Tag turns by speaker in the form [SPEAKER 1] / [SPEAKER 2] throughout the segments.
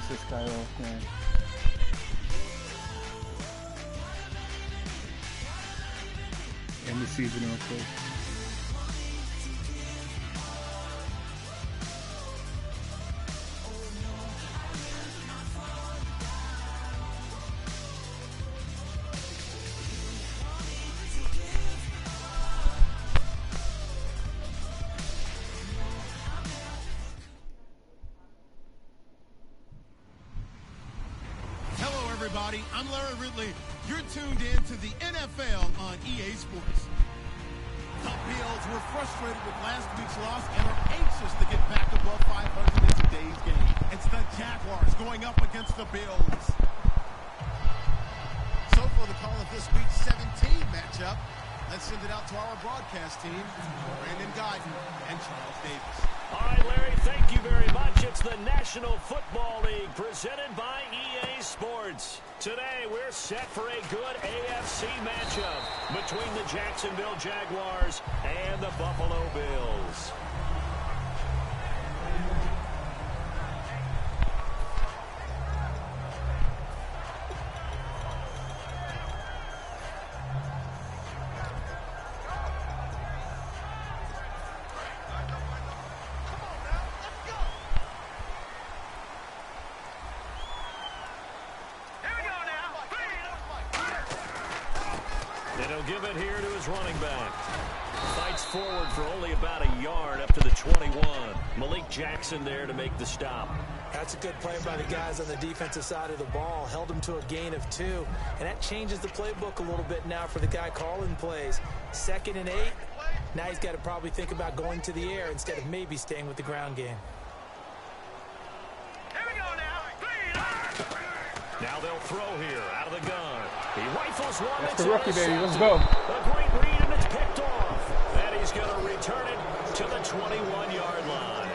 [SPEAKER 1] this guy off, man. End the season real quick.
[SPEAKER 2] Everybody, I'm Larry Ridley. You're tuned in to the NFL on EA Sports. The Bills were frustrated with last week's loss and are anxious to get back above 500 in today's game. It's the Jaguars going up against the Bills. So for the call of this week's 17 matchup, let's send it out to our broadcast team, Brandon Guyton and Charles Davis.
[SPEAKER 3] All right, Larry, thank you very much. It's the National Football League presented by EA Sports. Today, we're set for a good AFC matchup between the Jacksonville Jaguars and the Buffalo Bills. Give it here to his running back. Fights forward for only about a yard up to the 21. Malik Jackson there to make the stop.
[SPEAKER 4] That's a good play by the guys on the defensive side of the ball. Held him to a gain of 2. And that changes the playbook a little bit now for the guy calling plays. 2nd and 8. Now he's got to probably think about going to the air instead of maybe staying with the ground game.
[SPEAKER 3] Here we go now. Now they'll throw here out of the gun. He rifles one.
[SPEAKER 1] That's the rookie, baby. Let's go.
[SPEAKER 3] A great read, and it's picked off. And he's going to return it to the 21-yard line.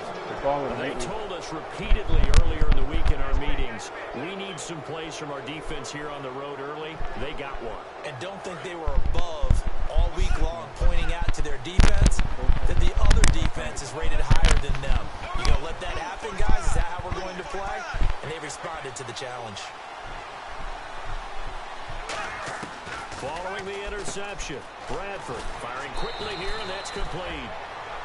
[SPEAKER 3] They told us repeatedly earlier in the week in our meetings, we need some plays from our defense here on the road early. They got one.
[SPEAKER 4] And don't think they were above all week long pointing out to their defense that the other defense is rated higher than them. You going to let that happen, guys? Is that how we're going to play? And they responded to the challenge.
[SPEAKER 3] Following the interception, Bradford firing quickly here, and that's complete.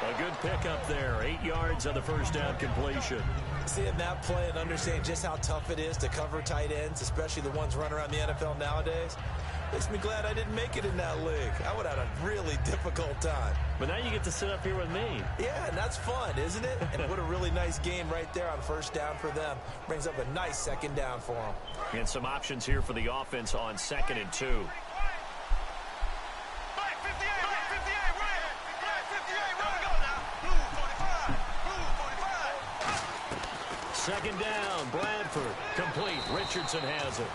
[SPEAKER 3] A good pickup there, 8 yards on the first down completion.
[SPEAKER 4] Seeing that play and understanding just how tough it is to cover tight ends, especially the ones running around the NFL nowadays, makes me glad I didn't make it in that league. I would have had a really difficult time.
[SPEAKER 3] But now you get to sit up here with me.
[SPEAKER 4] Yeah, and that's fun, isn't it? And what a really nice game right there on first down for them. Brings up a nice 2nd down for them.
[SPEAKER 3] And some options here for the offense on 2nd and 2. Second down, Bradford, complete. Richardson has it.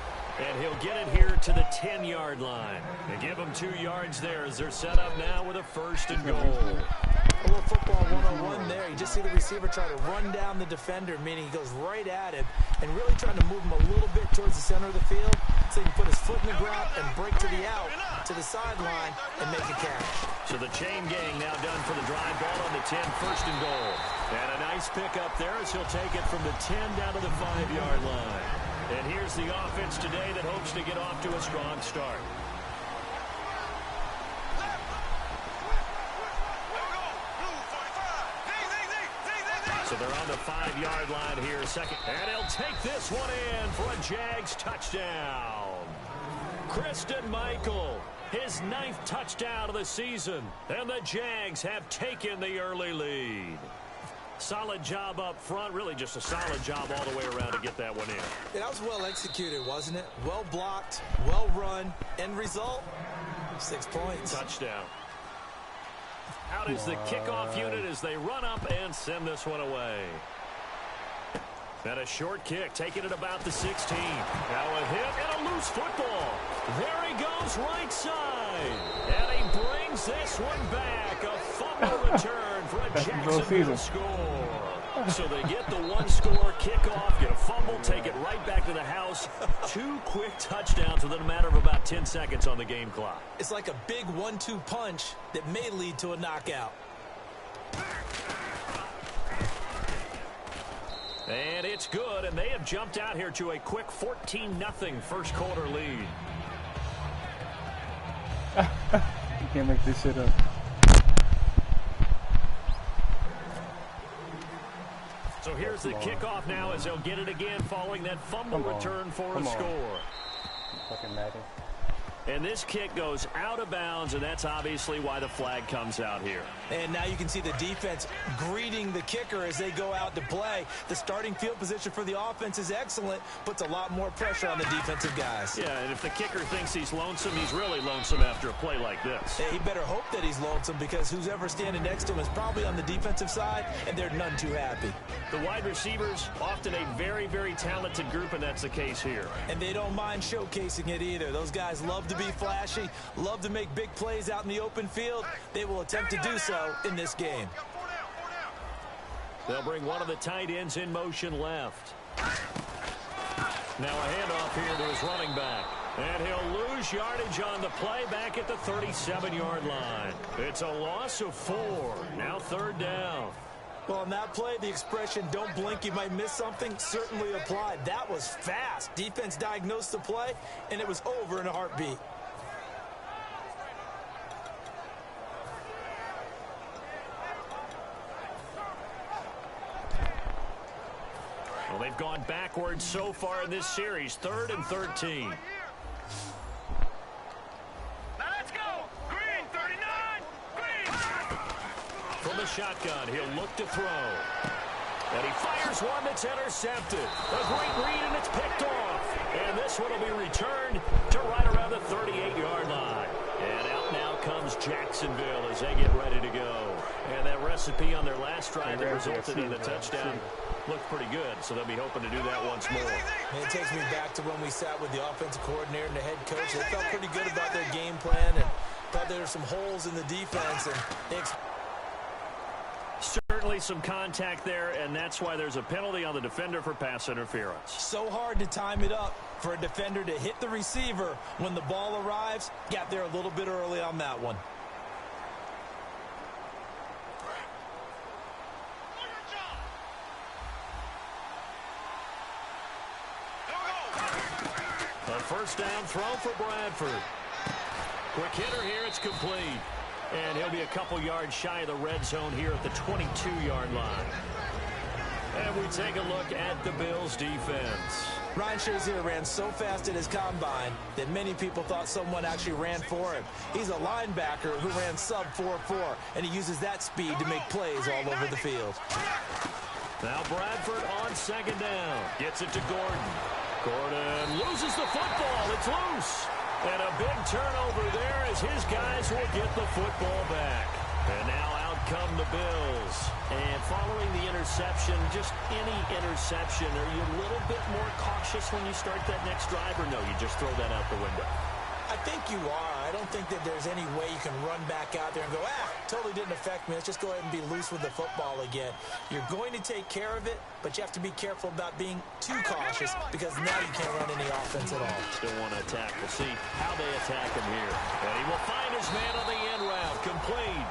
[SPEAKER 3] And he'll get it here to the 10-yard line. They give him 2 yards there as they're set up now with a 1st and goal.
[SPEAKER 4] A little football 101 there. You just see the receiver try to run down the defender, meaning he goes right at him and really trying to move him a little bit towards the center of the field so he can put his foot in the ground and break to the out, to the sideline, and make a catch.
[SPEAKER 3] So the chain gang now done for the drive. Ball on the 10, 1st and goal. And a nice pickup there as he'll take it from the 10 down to the 5-yard line. And here's the offense today that hopes to get off to a strong start. So they're on the 5-yard line here, second. And he'll take this one in for a Jags touchdown. Christine Michael, his 9th touchdown of the season. And the Jags have taken the early lead. Solid job up front, really just a solid job all the way around to get that one in.
[SPEAKER 4] Yeah, that was well executed, wasn't it? Well blocked, well run, end result, 6 points.
[SPEAKER 3] Touchdown. Out is the kickoff unit as they run up and send this one away. And a short kick, taking it about the 16. Now a hit and a loose football. There he goes right side. And he brings this one back. A fumble return for a Jacksonville score. So they get the 1-score kickoff, get a fumble, take it right back to the house. 2 quick touchdowns within a matter of about 10 seconds on the game clock.
[SPEAKER 4] It's like a big 1-2 punch that may lead to a knockout.
[SPEAKER 3] And it's good, and they have jumped out here to a quick 14-0 first quarter lead.
[SPEAKER 1] You can't make this shit up.
[SPEAKER 3] So here's the kickoff now as they'll get it again following that fumble return for a score.
[SPEAKER 1] Fucking Madden.
[SPEAKER 3] And this kick goes out of bounds, and that's obviously why the flag comes out here.
[SPEAKER 4] And now you can see the defense greeting the kicker as they go out to play. The starting field position for the offense is excellent, puts a lot more pressure on the defensive guys.
[SPEAKER 3] Yeah, and if the kicker thinks he's lonesome, he's really lonesome after a play like this.
[SPEAKER 4] Yeah, he better hope that he's lonesome because who's ever standing next to him is probably on the defensive side, and they're none too happy.
[SPEAKER 3] The wide receivers, often a very, very talented group, and that's the case here.
[SPEAKER 4] And they don't mind showcasing it either. Those guys love to be flashy, love to make big plays out in the open field. They will attempt to do so in this game.
[SPEAKER 3] They'll bring one of the tight ends in motion left. Now a handoff here to his running back. And he'll lose yardage on the play back at the 37-yard line. It's a loss of 4. Now third down.
[SPEAKER 4] Well, on that play, the expression, don't blink, you might miss something, certainly applied. That was fast. Defense diagnosed the play, and it was over in a heartbeat.
[SPEAKER 3] Well, they've gone backwards so far in this series, 3rd and 13.
[SPEAKER 5] Let's go! Green, 39! Green!
[SPEAKER 3] From the shotgun, he'll look to throw. And he fires one that's intercepted. A great read, and it's picked off. And this one will be returned to right around the 38-yard line. And out now comes Jacksonville as they get ready to go. And that recipe on their last drive that resulted in the touchdown looked pretty good, so they'll be hoping to do that once more.
[SPEAKER 4] And it takes me back to when we sat with the offensive coordinator and the head coach. They felt pretty good about their game plan and thought there were some holes in the defense. And they
[SPEAKER 3] certainly some contact there, and that's why there's a penalty on the defender for pass interference.
[SPEAKER 4] So hard to time it up for a defender to hit the receiver when the ball arrives. Got there a little bit early on that one.
[SPEAKER 3] A first down throw for Bradford. Quick hitter here, it's complete. And he'll be a couple yards shy of the red zone here at the 22-yard line. And we take a look at the Bills' defense.
[SPEAKER 4] Ryan Shazier ran so fast at his combine that many people thought someone actually ran for him. He's a linebacker who ran sub 4.4, and he uses that speed to make plays all over the field.
[SPEAKER 3] Now Bradford on second down. Gets it to Gordon. Gordon loses the football. It's loose. And a big turnover there as his guys will get the football back. And now out come the Bills. And following the interception, just any interception, are you a little bit more cautious when you start that next drive, or no, you just throw that out the window?
[SPEAKER 4] I think you are. I don't think that there's any way you can run back out there and go, totally didn't affect me. Let's just go ahead and be loose with the football again. You're going to take care of it, but you have to be careful about being too cautious because now you can't run any offense at all.
[SPEAKER 3] Still want to attack. We'll see how they attack him here. And he will find his man on the end route. Complete.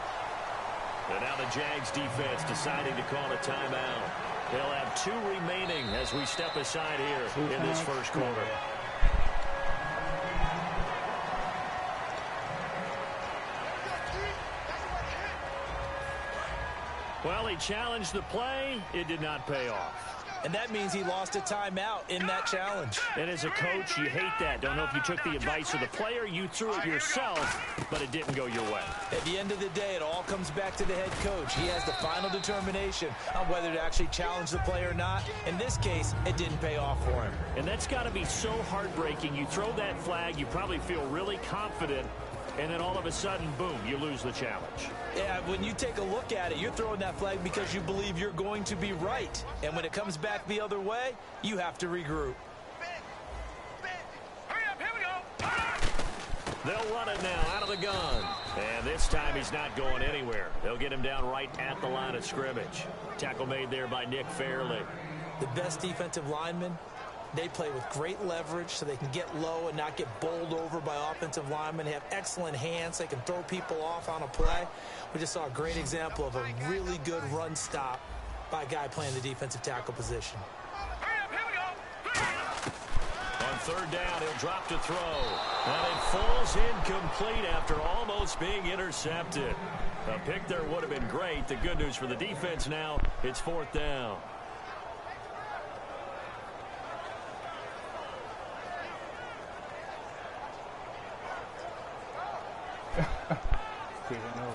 [SPEAKER 3] And now the Jags defense deciding to call a timeout. They'll have 2 remaining as we step aside here in this first quarter. Well, he challenged the play. It did not pay off.
[SPEAKER 4] And that means he lost a timeout in that challenge.
[SPEAKER 3] And as a coach, you hate that. Don't know if you took the advice of the player, you threw it yourself, but it didn't go your way.
[SPEAKER 4] At the end of the day, it all comes back to the head coach. He has the final determination on whether to actually challenge the play or not. In this case, it didn't pay off for him.
[SPEAKER 3] And that's got to be so heartbreaking. You throw that flag, you probably feel really confident, and then all of a sudden, boom, you lose the challenge.
[SPEAKER 4] Yeah, when you take a look at it, you're throwing that flag because you believe you're going to be right. And when it comes back the other way, you have to regroup.
[SPEAKER 5] Hurry up, here we go!
[SPEAKER 3] They'll run it now out of the gun. And this time he's not going anywhere. They'll get him down right at the line of scrimmage. Tackle made there by Nick Fairley.
[SPEAKER 4] The best defensive linemen, they play with great leverage so they can get low and not get bowled over by offensive linemen. They have excellent hands. They can throw people off on a play. We just saw a great example of a really good run stop by a guy playing the defensive tackle position.
[SPEAKER 5] Hurry up, here we go.
[SPEAKER 3] On third down, he'll drop to throw. And it falls incomplete after almost being intercepted. A pick there would have been great. The good news for the defense now, it's fourth down.
[SPEAKER 1] Taking over.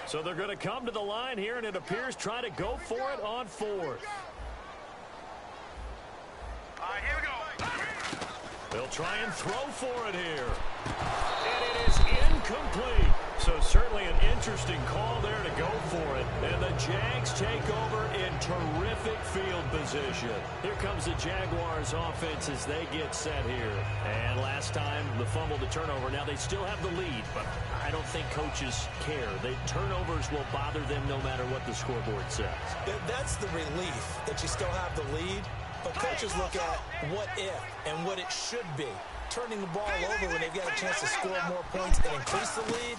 [SPEAKER 3] So they're going to come to the line here, and it appears try to go for it on fourth.
[SPEAKER 5] All right, here we go.
[SPEAKER 3] They'll try and throw for it here. And it is incomplete. So certainly an interesting call there to go for it. And the Jags take over in terrific field position. Here comes the Jaguars offense as they get set here. And last time, the fumble to turnover. Now they still have the lead, but I don't think coaches care. The turnovers will bother them no matter what the scoreboard says.
[SPEAKER 4] That's the relief that you still have the lead. But coaches look at what if and what it should be. Turning the ball over when they've got a chance to score more points and increase the lead,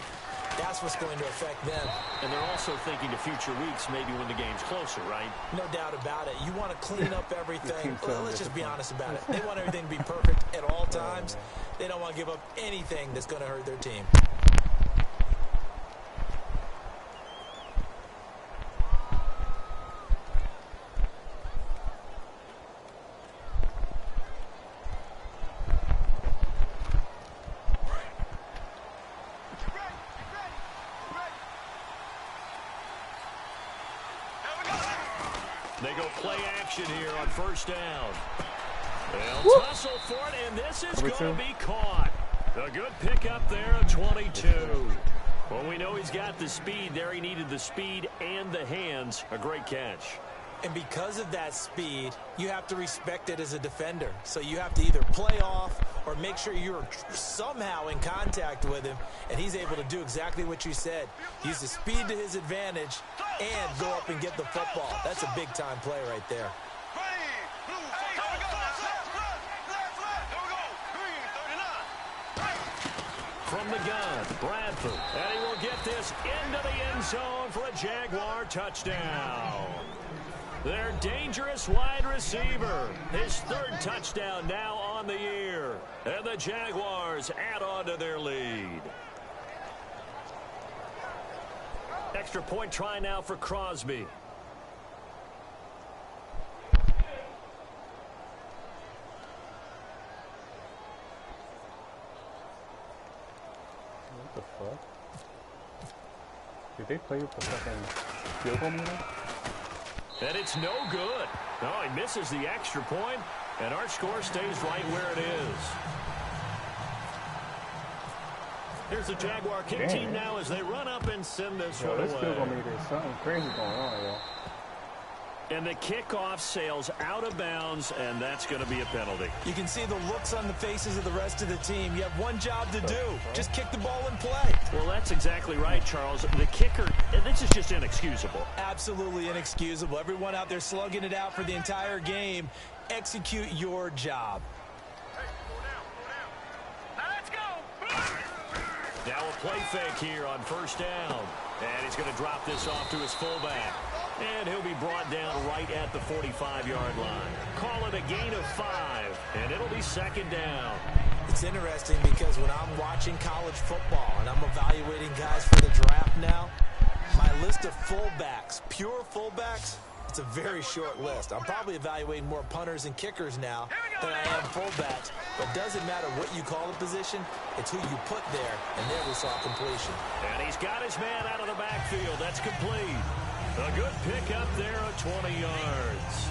[SPEAKER 4] that's what's going to affect them.
[SPEAKER 3] And they're also thinking to future weeks, maybe when the game's closer, right?
[SPEAKER 4] No doubt about it. You want to clean up everything. Well, let's just be honest about it. They want everything to be perfect at all times. They don't want to give up anything that's going to hurt their team.
[SPEAKER 3] They go play action here on first down. They'll tussle for it, and this is going to be caught. A good pickup there of 22. Well, we know he's got the speed there. He needed the speed and the hands. A great catch.
[SPEAKER 4] And because of that speed, you have to respect it as a defender. So you have to either play off or make sure you're somehow in contact with him, and he's able to do exactly what you said. Use the speed to his advantage and go up and get the football. That's a big-time play right there.
[SPEAKER 3] From the gun, Bradford. And he will get this into the end zone for a Jaguar touchdown. Their dangerous wide receiver. His third touchdown now on the year. And the Jaguars add on to their lead. Extra point try now for Crosby.
[SPEAKER 1] What the fuck? Did they play with the fucking field goal meter?
[SPEAKER 3] And it's no good. No, he misses the extra point, and our score stays right where it is. Here's the Jaguar kick team now as they run up and send this one
[SPEAKER 1] This
[SPEAKER 3] away.
[SPEAKER 1] field goal meter is something crazy going on, yo.
[SPEAKER 3] And the kickoff sails out of bounds, and that's going to be a penalty.
[SPEAKER 4] You can see the looks on the faces of the rest of the team. You have one job to do. Just kick the ball and play.
[SPEAKER 3] Well, that's exactly right, Charles. The kicker, this is just inexcusable.
[SPEAKER 4] Absolutely inexcusable. Everyone out there slugging it out for the entire game. Execute your job.
[SPEAKER 5] Now let's go.
[SPEAKER 3] Now a play fake here on first down. And he's going to drop this off to his fullback. And he'll be brought down right at the 45-yard line. Call it a gain of 5, and it'll be second down.
[SPEAKER 4] It's interesting because when I'm watching college football and I'm evaluating guys for the draft now, my list of fullbacks, pure fullbacks, it's a very short list. I'm probably evaluating more punters and kickers now than I am fullbacks. But it doesn't matter what you call the position, it's who you put there, and there we saw completion.
[SPEAKER 3] And he's got his man out of the backfield. That's complete. A good pickup there of 20 yards.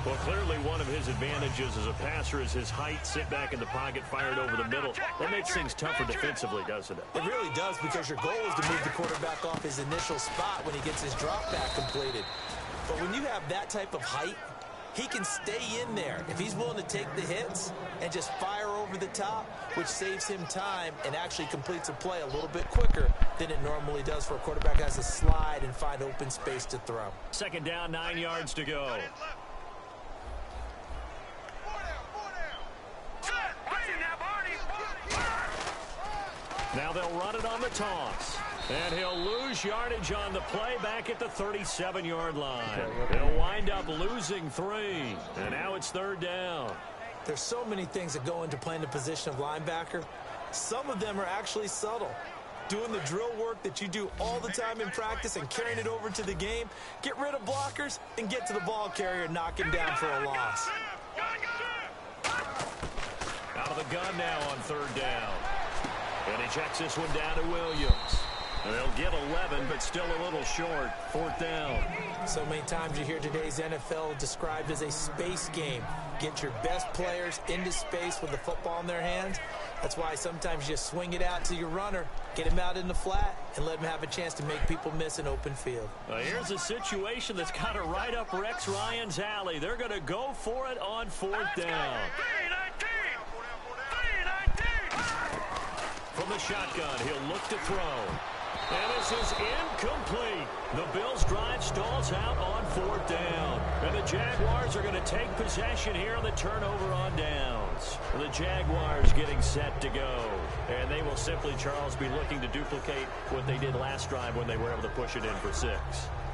[SPEAKER 3] Well, clearly one of his advantages as a passer is his height. Sit back in the pocket, fired over the middle. That makes things tougher defensively, doesn't it?
[SPEAKER 4] It really does, because your goal is to move the quarterback off his initial spot when he gets his drop back completed. But when you have that type of height, he can stay in there if he's willing to take the hits and just fire over the top, which saves him time and actually completes a play a little bit quicker than it normally does for a quarterback that has to slide and find open space to throw.
[SPEAKER 3] Second down, 9 yards to go. Now they'll run it on the toss. And he'll lose yardage on the play back at the 37-yard line. He'll wind up losing 3. And now it's 3rd down.
[SPEAKER 4] There's so many things that go into playing the position of linebacker. Some of them are actually subtle. Doing the drill work that you do all the time in practice and carrying it over to the game. Get rid of blockers and get to the ball carrier and knock him down for a loss.
[SPEAKER 3] Out of the gun now on 3rd down. And he checks this one down to Williams. And they'll get 11, but still a little short. 4th down.
[SPEAKER 4] So many times you hear today's NFL described as a space game. Get your best players into space with the football in their hands. That's why sometimes you swing it out to your runner, get him out in the flat, and let him have a chance to make people miss an open field.
[SPEAKER 3] Here's a situation that's kind of right up Rex Ryan's alley. They're going to go for it on 4th down. From the shotgun, he'll look to throw. And this is incomplete. The Bills' drive stalls out on 4th down. And the Jaguars are going to take possession here on the turnover on downs. The Jaguars getting set to go. And they will simply, Charles, be looking to duplicate what they did last drive when they were able to push it in for 6.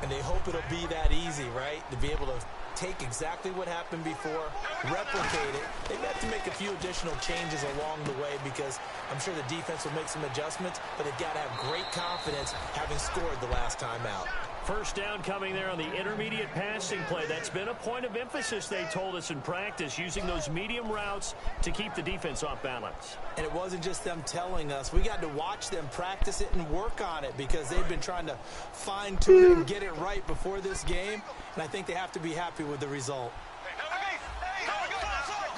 [SPEAKER 4] And they hope it'll be that easy, right? To be able to take exactly what happened before, replicate it. They've had to make a few additional changes along the way because I'm sure the defense will make some adjustments, but they've got to have great confidence having scored the last time out.
[SPEAKER 3] 1st down coming there on the intermediate passing play. That's been a point of emphasis, they told us in practice, using those medium routes to keep the defense off balance.
[SPEAKER 4] And it wasn't just them telling us. We got to watch them practice it and work on it because they've been trying to fine-tune it and get it right before this game, and I think they have to be happy with the result.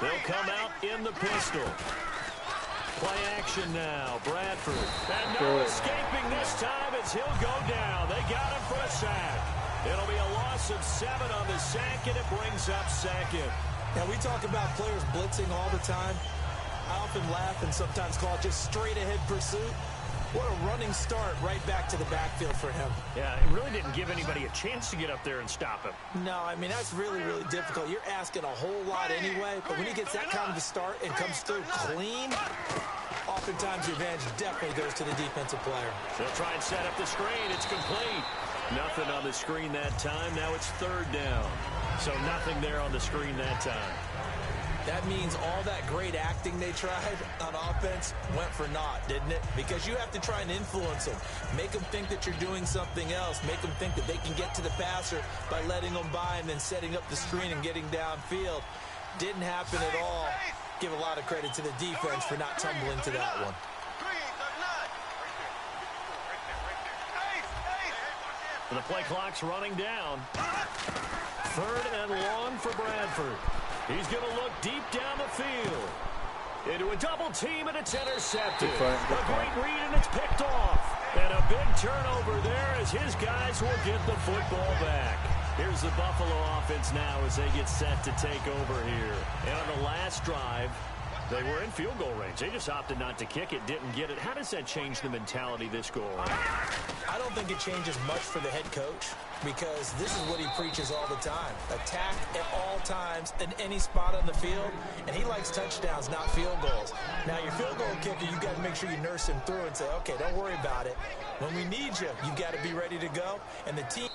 [SPEAKER 3] They'll come out in the pistol. Play action now, Bradford. And no escaping this time as he'll go down. They got him for a sack. It'll be a loss of 7 on the sack, and it brings up 2nd.
[SPEAKER 4] Now, we talk about players blitzing all the time. I often laugh and sometimes call it just straight-ahead pursuit. What a running start right back to the backfield for him.
[SPEAKER 3] Yeah, it really didn't give anybody a chance to get up there and stop him.
[SPEAKER 4] No, I mean, that's really, really difficult. You're asking a whole lot anyway, but when he gets that kind of a start and comes through clean, oftentimes the advantage definitely goes to the defensive player.
[SPEAKER 3] They'll try and set up the screen. It's complete. Nothing on the screen that time. Now it's 3rd down. So nothing there on the screen that time.
[SPEAKER 4] That means all that great acting they tried on offense went for naught, didn't it? Because you have to try and influence them. Make them think that you're doing something else. Make them think that they can get to the passer by letting them by and then setting up the screen and getting downfield. Didn't happen at all. Give a lot of credit to the defense for not tumbling to that one.
[SPEAKER 3] The play clock's running down. 3rd and long for Bradford. He's going to look deep down the field. Into a double team, and it's intercepted. A great read, and it's picked off. And a big turnover there as his guys will get the football back. Here's the Buffalo offense now as they get set to take over here. And on the last drive, they were in field goal range. They just opted not to kick it, didn't get it. How does that change the mentality this goal?
[SPEAKER 4] I don't think it changes much for the head coach because this is what he preaches all the time. Attack at all times in any spot on the field, and he likes touchdowns, not field goals. Now, your field goal kicker, you've got to make sure you nurse him through and say, okay, don't worry about it. When we need you, you've got to be ready to go, and the team...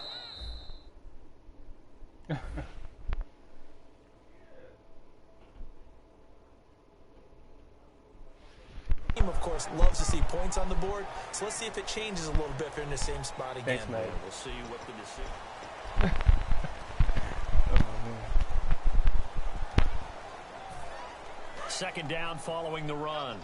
[SPEAKER 4] of course, loves to see points on the board. So let's see if it changes a little bit if they're in the same spot again.
[SPEAKER 1] Thanks, mate.
[SPEAKER 3] We'll see what the decision. Second down following the run.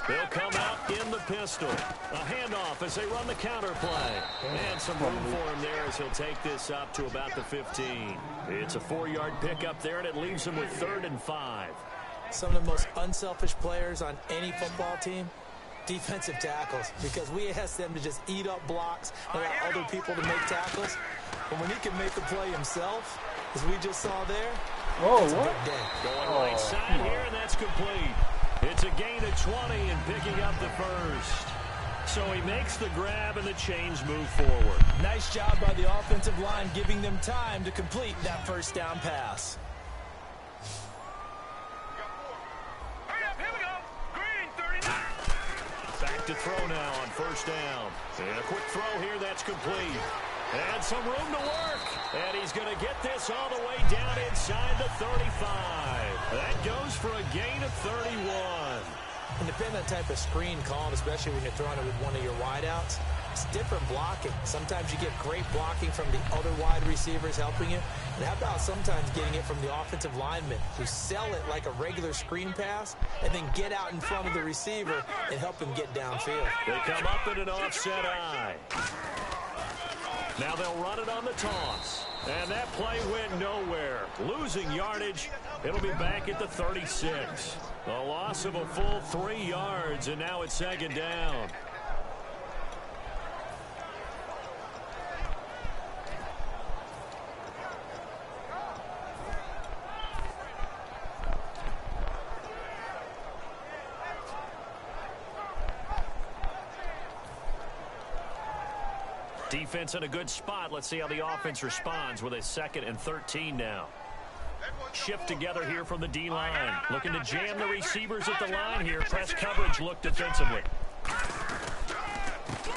[SPEAKER 3] They'll come out in the pistol. A handoff as they run the counter play. And some room for him there as he'll take this up to about the 15. It's a 4-yard pickup there, and it leaves him with 3rd and 5.
[SPEAKER 4] Some of the most unselfish players on any football team, defensive tackles, because we ask them to just eat up blocks and allow other people to make tackles. But when he can make the play himself, as we just saw there, it's a big day.
[SPEAKER 3] Going right side here, and that's complete. It's a gain of 20 and picking up the first. So he makes the grab and the chains move forward.
[SPEAKER 4] Nice job by the offensive line giving them time to complete that first down pass.
[SPEAKER 3] to throw now on first down. And a quick throw here that's complete. And some room to work. And he's going to get this all the way down inside the 35. That goes for a gain of 31.
[SPEAKER 4] And depending on the type of screen called, especially when you're throwing it with one of your wideouts, it's different blocking. Sometimes you get great blocking from the other wide receivers helping you. And how about sometimes getting it from the offensive linemen who sell it like a regular screen pass and then get out in front of the receiver and help him get downfield.
[SPEAKER 3] They come up in an offset eye. Now they'll run it on the toss. And that play went nowhere. Losing yardage. It'll be back at the 36. A loss of a full 3 yards, and now it's second down. Defense in a good spot. Let's see how the offense responds with a 2nd and 13 now. Shift together here from the D-line. Looking to jam the receivers at the line here. Press coverage look defensively.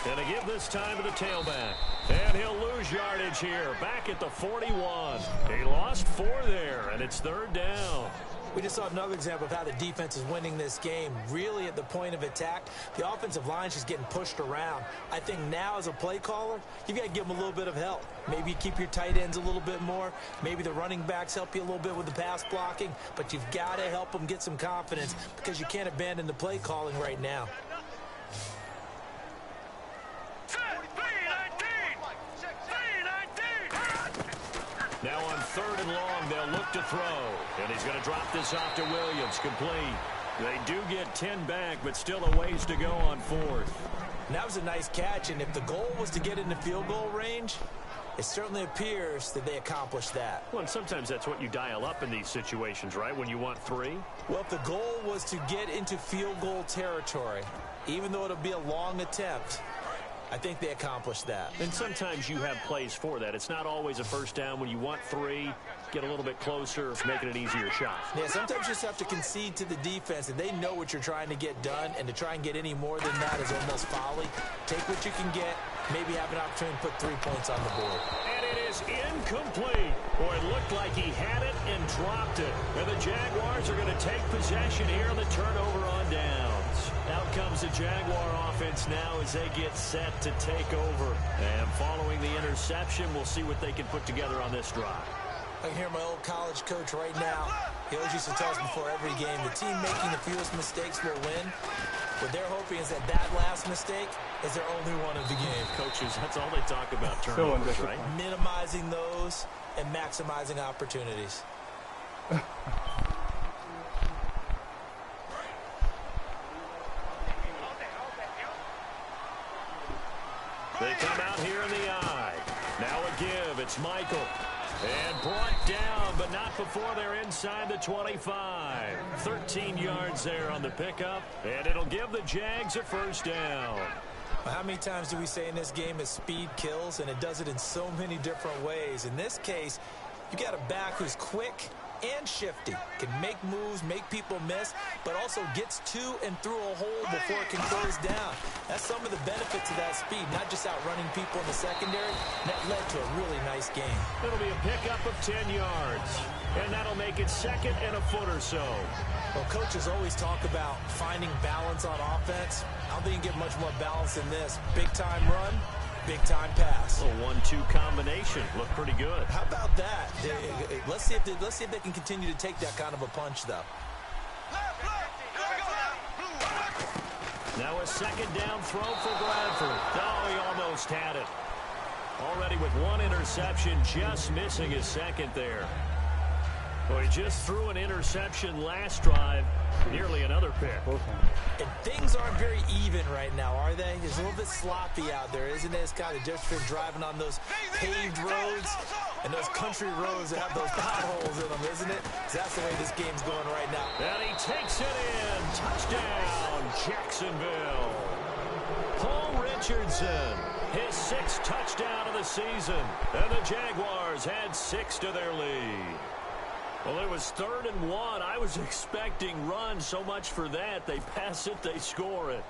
[SPEAKER 3] And to give this time to the tailback. And he'll lose yardage here. Back at the 41. He lost 4 there, and it's 3rd down.
[SPEAKER 4] We just saw another example of how the defense is winning this game. Really at the point of attack, the offensive line's just getting pushed around. I think now as a play caller, you've got to give them a little bit of help. Maybe you keep your tight ends a little bit more. Maybe the running backs help you a little bit with the pass blocking. But you've got to help them get some confidence because you can't abandon the play calling right now.
[SPEAKER 3] Now on 3rd and long, they'll look to throw. And he's going to drop this off to Williams. Complete. They do get 10 back, but still a ways to go on 4th.
[SPEAKER 4] And that was a nice catch, and if the goal was to get into field goal range, it certainly appears that they accomplished that.
[SPEAKER 3] Well, and sometimes that's what you dial up in these situations, right, when you want 3?
[SPEAKER 4] Well, if the goal was to get into field goal territory, even though it'll be a long attempt, I think they accomplished that.
[SPEAKER 3] And sometimes you have plays for that. It's not always a first down. When you want 3, get a little bit closer, making an easier shot.
[SPEAKER 4] Yeah, sometimes you just have to concede to the defense, and they know what you're trying to get done, and to try and get any more than that is almost folly. Take what you can get, maybe have an opportunity to put 3 points on the board.
[SPEAKER 3] And it is incomplete. Boy, it looked like he had it and dropped it. And the Jaguars are going to take possession here on the turnover on downs. Out comes the Jaguar offense now as they get set to take over. And following the interception, we'll see what they can put together on this drive.
[SPEAKER 4] I can hear my old college coach right now. He always used to tell us before every game, the team making the fewest mistakes will win. What they're hoping is that that last mistake is their only one of the game.
[SPEAKER 3] Coaches, that's all they talk about, turnovers, right?
[SPEAKER 4] Minimizing those and maximizing opportunities.
[SPEAKER 3] They come out here in the eye. Now a give. It's Michael. And brought down, but not before they're inside the 25. 13 yards there on the pickup, and it'll give the Jags a first down.
[SPEAKER 4] How many times do we say in this game is speed kills, and it does it in so many different ways. In this case, you got a back who's quick and shifty, can make moves, make people miss, but also gets to and through a hole before it can close down. That's some of the benefits of that speed, not just outrunning people in the secondary. That led to a really nice game.
[SPEAKER 3] It'll be a pickup of 10 yards, and that'll make it 2nd and a foot or so.
[SPEAKER 4] Well, coaches always talk about finding balance on offense. I don't think you can get much more balance than this. Big-time run, big-time pass.
[SPEAKER 3] A 1-2 combination. Looked pretty good.
[SPEAKER 4] How about that? Let's see if they can continue to take that kind of a punch, though.
[SPEAKER 3] Now a 2nd down throw for Bradford. Oh, he almost had it. Already with 1 interception, just missing his 2nd there. Well, he just threw an interception last drive. Nearly another pick.
[SPEAKER 4] And things aren't very even right now, are they? It's a little bit sloppy out there, isn't it? It's kind of just been driving on those paved roads and those country roads that have those potholes in them, isn't it? That's the way this game's going right now.
[SPEAKER 3] And he takes it in. Touchdown, Jacksonville. Paul Richardson, his 6th touchdown of the season. And the Jaguars had 6 to their lead. Well, it was 3rd and 1. I was expecting runs, so much for that. They pass it, they score it.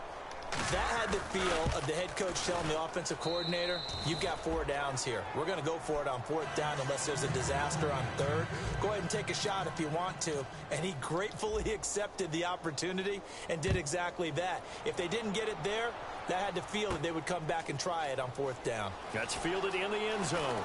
[SPEAKER 4] That had the feel of the head coach telling the offensive coordinator, you've got 4 downs here. We're going to go for it on 4th down unless there's a disaster on 3rd. Go ahead and take a shot if you want to. And he gratefully accepted the opportunity and did exactly that. If they didn't get it there, that had the feel that they would come back and try it on 4th down.
[SPEAKER 3] That's fielded in the end zone.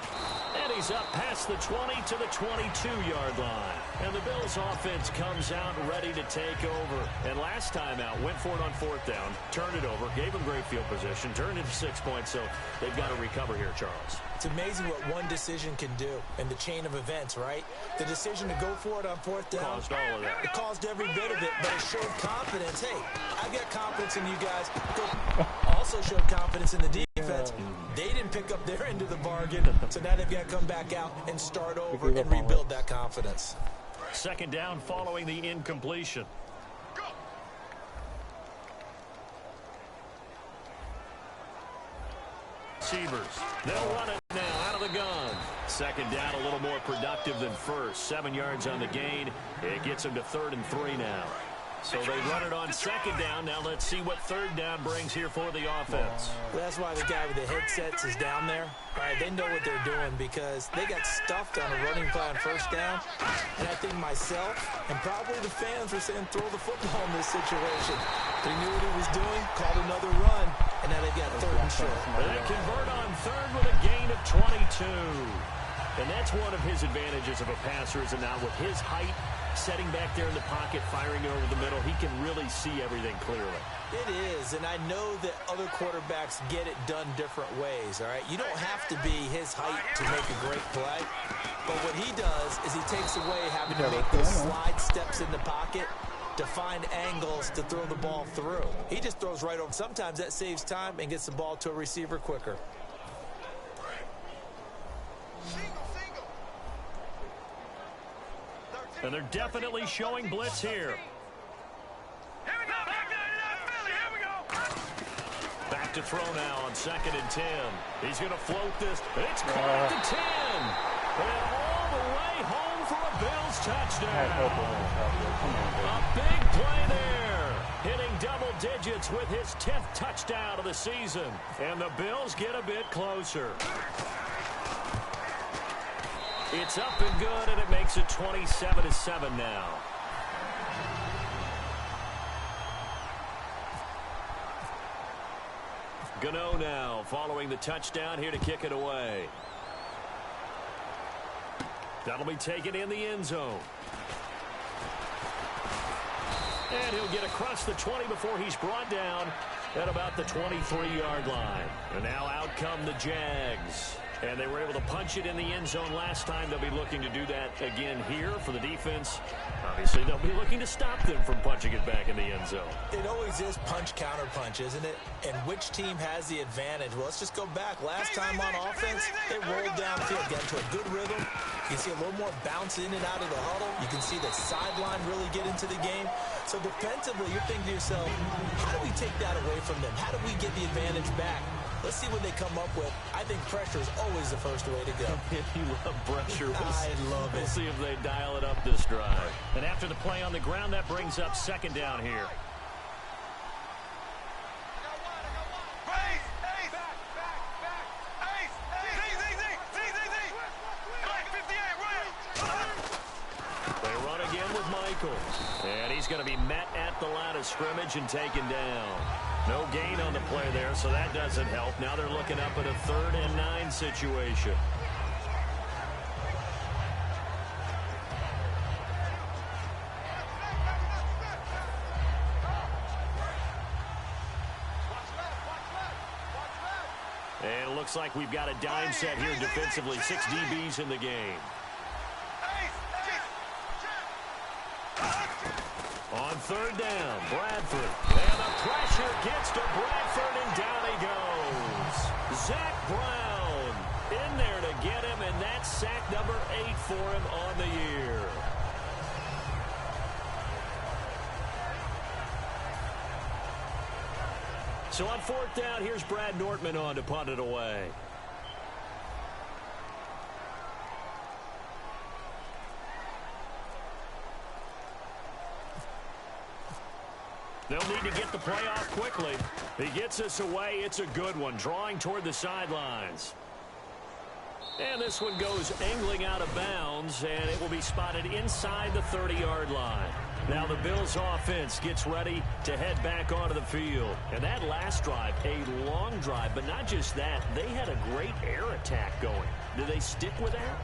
[SPEAKER 3] And he's up past the 20 to the 22-yard line. And the Bills offense comes out ready to take over. And last time out, went for it on 4th down, turned it over, gave them great field position, turned it to 6 points, so they've got to recover here, Charles.
[SPEAKER 4] It's amazing what one decision can do in the chain of events, right? The decision to go for it on 4th down.
[SPEAKER 3] Caused all of that.
[SPEAKER 4] It caused every bit of it, but it showed confidence. Hey, I've got confidence in you guys. Also showed confidence in the defense. They didn't pick up their end of the bargain, so now they've got to come back out and start over and rebuild that confidence.
[SPEAKER 3] 2nd down following the incompletion. Receivers. They'll run it now out of the gun. 2nd down, a little more productive than 1st. 7 yards on the gain. It gets them to 3rd and 3 now. So they run it on 2nd down. Now let's see what 3rd down brings here for the offense.
[SPEAKER 4] Well, that's why the guy with the headsets is down there. All right, they know what they're doing because they got stuffed on a running play on 1st down. And I think myself and probably the fans were saying throw the football in this situation. They knew what he was doing, called another run, and now they've got 3rd and short.
[SPEAKER 3] They convert on 3rd with a gain of 22. And that's one of his advantages of a passer, is now with his height, setting back there in the pocket, firing it over the middle, he can really see everything clearly.
[SPEAKER 4] It is, and I know that other quarterbacks get it done different ways, all right? You don't have to be his height to make a great play, but what he does is he takes away having to make those slide steps in the pocket to find angles to throw the ball through. He just throws right over. Sometimes that saves time and gets the ball to a receiver quicker.
[SPEAKER 3] And they're definitely showing blitz here.
[SPEAKER 5] Here we go. Here we go.
[SPEAKER 3] Back to throw now on 2nd and 10. He's going to float this. It's caught at the 10. And all the way home for a Bills touchdown. A big play there. Hitting double digits with his 10th touchdown of the season. And the Bills get a bit closer. It's up and good, and it makes it 27-7 now. Gano now following the touchdown here to kick it away. That'll be taken in the end zone. And he'll get across the 20 before he's brought down at about the 23-yard line. And now out come the Jags. And they were able to punch it in the end zone last time. They'll be looking to do that again here for the defense. Obviously, they'll be looking to stop them from punching it back in the end zone.
[SPEAKER 4] It always is punch-counter-punch, isn't it? And which team has the advantage? Well, let's just go back. Last time on offense, they rolled downfield, got into a good rhythm. You can see a little more bounce in and out of the huddle. You can see the sideline really get into the game. So defensively, you're thinking to yourself, how do we take that away from them? How do we get the advantage back? Let's see what they come up with. I think pressure is always the first way to go.
[SPEAKER 3] You love pressure.
[SPEAKER 4] I love it.
[SPEAKER 3] We'll see if they dial it up this drive. And after the play on the ground, that brings up 2nd down here. They run again with Michaels. And he's going to be met at the line of scrimmage and taken down. No gain on the play there, so that doesn't help. Now they're looking up at a 3rd and 9 situation. And it looks like we've got a dime set here defensively. 6 DBs in the game. On 3rd down, Bradford. And the pressure gets to Bradford, and down he goes. Zach Brown in there to get him, and that's sack number 8 for him on the year. So on 4th down, here's Brad Nortman on to punt it away. They'll need to get the play off quickly. He gets us away. It's a good one, drawing toward the sidelines. And this one goes angling out of bounds, and it will be spotted inside the 30-yard line. Now the Bills offense gets ready to head back onto the field. And that last drive, a long drive, but not just that, they had a great air attack going. Do they stick with that?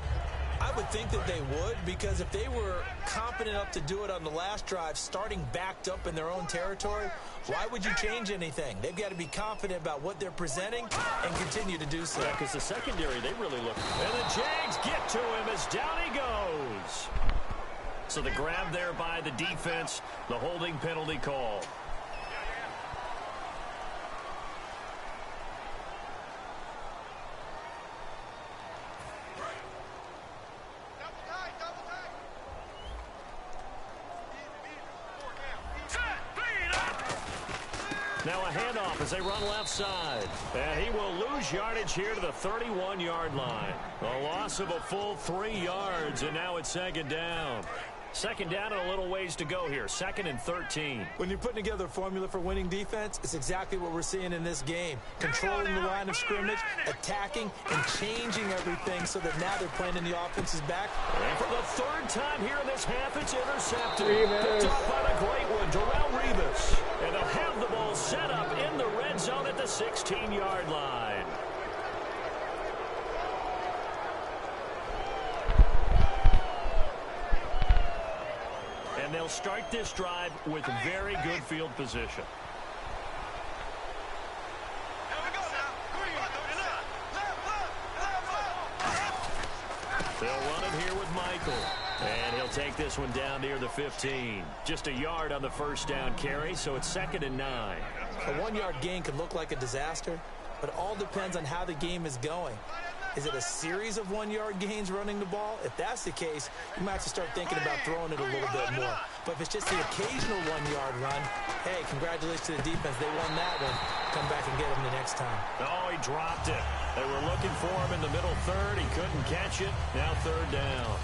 [SPEAKER 4] I would think that they would, because if they were competent enough to do it on the last drive, starting backed up in their own territory, why would you change anything? They've got to be confident about what they're presenting and continue to do so.
[SPEAKER 3] Yeah, because the secondary, they really look. And the Jags get to him as down he goes. So the grab there by the defense, the holding penalty call. Now a handoff as they run left side. And he will lose yardage here to the 31-yard line. A loss of a full 3 yards, and now it's second down. Second down and a little ways to go here. 2nd and 13.
[SPEAKER 4] When you're putting together a formula for winning defense, it's exactly what we're seeing in this game. Controlling the line of scrimmage, attacking, and changing everything so that now they're playing in the offense's back.
[SPEAKER 3] And for the 3rd time here in this half, it's intercepted. Picked up by the great one, Darrelle Revis. And they'll have the ball set up in the red zone at the 16-yard line. And they'll start this drive with very good field position. They'll run it here with Michael. And he'll take this one down near the 15. Just a yard on the first down carry, so it's 2nd and 9.
[SPEAKER 4] A 1-yard gain could look like a disaster, but it all depends on how the game is going. Is it a series of 1-yard gains running the ball? If that's the case, you might have to start thinking about throwing it a little bit more. But if it's just the occasional 1-yard run, hey, congratulations to the defense. They won that one. Come back and get them the next time.
[SPEAKER 3] Oh, he dropped it. They were looking for him in the middle third. He couldn't catch it. Now 3rd down.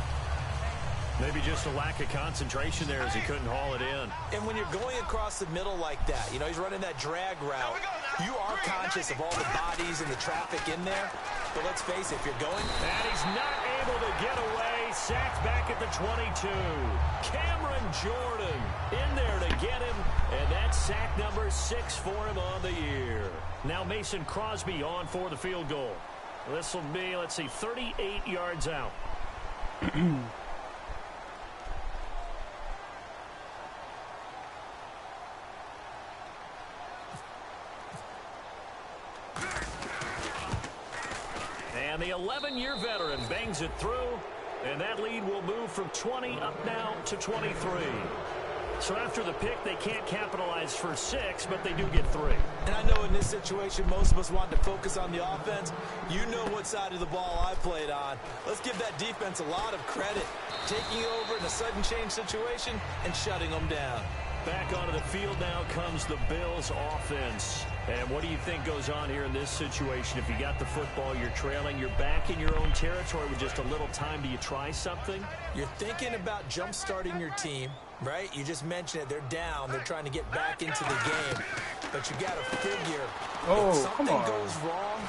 [SPEAKER 3] Maybe just a lack of concentration there as he couldn't haul it in.
[SPEAKER 4] And when you're going across the middle like that, you know, he's running that drag route, you are conscious of all the bodies and the traffic in there. But let's face it, if you're going...
[SPEAKER 3] And he's not able to get away. Sacked back at the 22. Cameron Jordan in there to get him. And that's sack number 6 for him on the year. Now Mason Crosby on for the field goal. This will be, let's see, 38 yards out. And the 11-year veteran bangs it through, and that lead will move from 20 up now to 23. So after the pick, they can't capitalize for 6, but they do get 3.
[SPEAKER 4] And I know in this situation, most of us want to focus on the offense. You know what side of the ball I played on. Let's give that defense a lot of credit. Taking over in a sudden change situation and shutting them down.
[SPEAKER 3] Back onto the field now comes the Bills offense. And what do you think goes on here in this situation? If you got the football, you're trailing, you're back in your own territory with just a little time. Do you try something?
[SPEAKER 4] You're thinking about jump-starting your team, right? You just mentioned it. They're down. They're trying to get back into the game. But you got to figure if something goes wrong,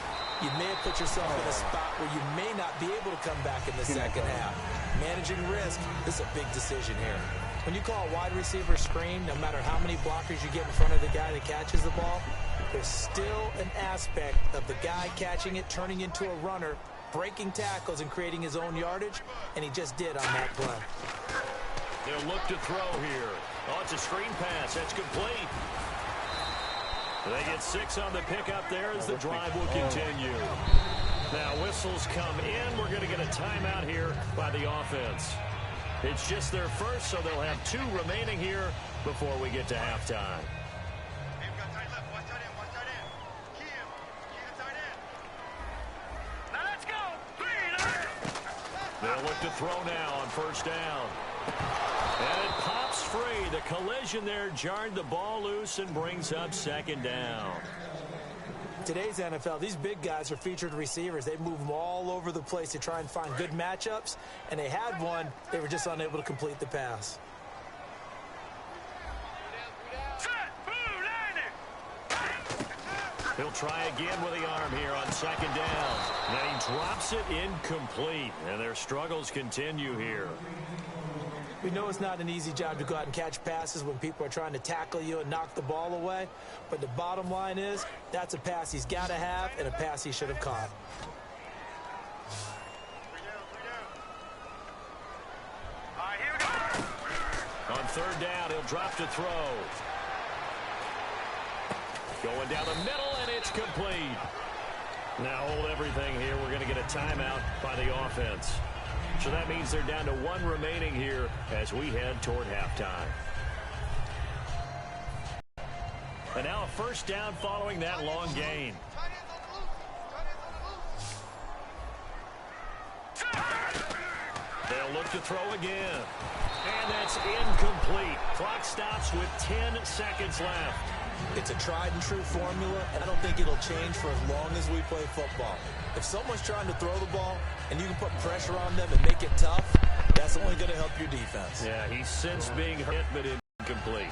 [SPEAKER 4] you may have put yourself in a spot where you may not be able to come back in the second half. Managing risk, this is a big decision here. When you call a wide receiver screen, no matter how many blockers you get in front of the guy that catches the ball, there's still an aspect of the guy catching it, turning into a runner, breaking tackles and creating his own yardage, and he just did on that play.
[SPEAKER 3] They'll look to throw here. Oh, it's a screen pass. That's complete. They get 6 on the pickup there as the drive will continue. Now whistles come in. We're going to get a timeout here by the offense. It's just their first, so they'll have 2 remaining here before we get to halftime.
[SPEAKER 5] Let's go.
[SPEAKER 3] They'll look to throw now on first down. And it pops free. The collision there jarred the ball loose and brings up second down.
[SPEAKER 4] Today's NFL, these big guys are featured receivers. They move them all over the place to try and find good matchups, and they had one. They were just unable to complete the pass.
[SPEAKER 5] Set.
[SPEAKER 3] He'll try again with the arm here on second down. And he drops it incomplete. And their struggles continue here.
[SPEAKER 4] We know it's not an easy job to go out and catch passes when people are trying to tackle you and knock the ball away. But the bottom line is, that's a pass he's got to have and a pass he should have caught.
[SPEAKER 5] Here we go.
[SPEAKER 3] On third down, he'll drop to throw. Going down the middle, and it's complete. Now hold everything here. We're going to get a timeout by the offense. So that means they're down to one remaining here as we head toward halftime. And now a first down following that long gain. They'll look to throw again. And that's incomplete. Clock stops with 10 seconds left.
[SPEAKER 4] It's a tried-and-true formula, and I don't think it'll change for as long as we play football. If someone's trying to throw the ball and you can put pressure on them and make it tough, that's only going to help your defense.
[SPEAKER 3] Yeah, he's since being hit, but incomplete.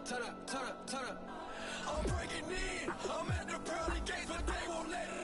[SPEAKER 6] Turn up. I'm breaking in. I'm at the pearly gates, but they won't let it